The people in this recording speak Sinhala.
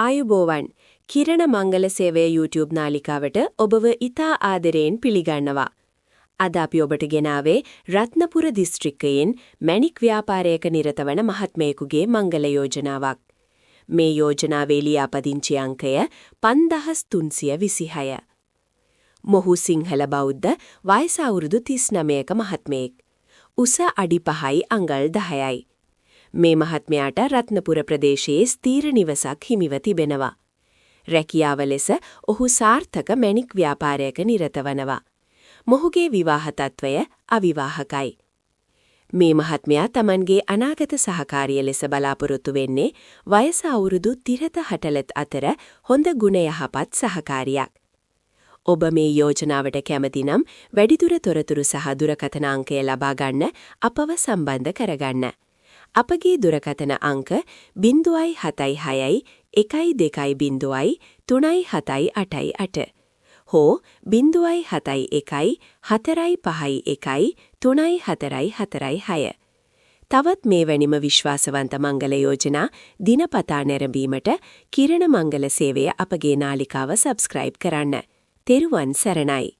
ආයුබෝවන් කිරණ මංගල සේවය YouTube නාලිකාවට ඔබව ඉතා ආදරයෙන් පිළිගන්නවා. අද අපි ඔබට ගෙනාවේ රත්නපුර දිස්ත්‍රික්කයෙන් මැණික් ව්‍යාපාරයක නිරත වන මහත්මයෙකුගේ මංගල යෝජනාවක්. මේ යෝජනාවේ ලියාපදිංචි අංකය 5326. මොහු සිංහල බෞද්ධ වයස අවුරුදු 39ක මහත්මයෙක්. උස අඩි 5යි අඟල් 10යි. මේ මහත්මයාට රත්නපුර ප්‍රදේශයේ ස්ථීර නිවසක් හිමිව තිබෙනවා. රැකියාව ලෙස ඔහු සාර්ථක මැණික් ව්‍යාපාරයක නිරත වනවා. මොහුගේ විවාහ තත්වය අවිවාහකයි. මේ මහත්මයා තමන්ගේ අනාගත සහකාරිය ලෙස බලාපොරොත්තු වෙන්නේ වයස අවුරුදු 30-60 අතර හොඳ ගුණ යහපත් සහකාරියක්. ඔබ මේ යෝජනාවට කැමති නම් වැඩිදුර තොරතුරු සහ දුරකථන අංකය ලබා ගන්න අපව සම්බන්ධ කරගන්න. අපගේ දුරකථන අංක 076 120 378 හෝ 071 451 3446. තවත් මේ වැනිම විශ්වාසවන්ත මංගල යෝජනා දිනපතා නැරඹීමට කිරණ මංගල සේවය අපගේ නාලිකාව සබ්ස්ක්‍රයිබ් කරන්න. තෙරුවන් සරණයි.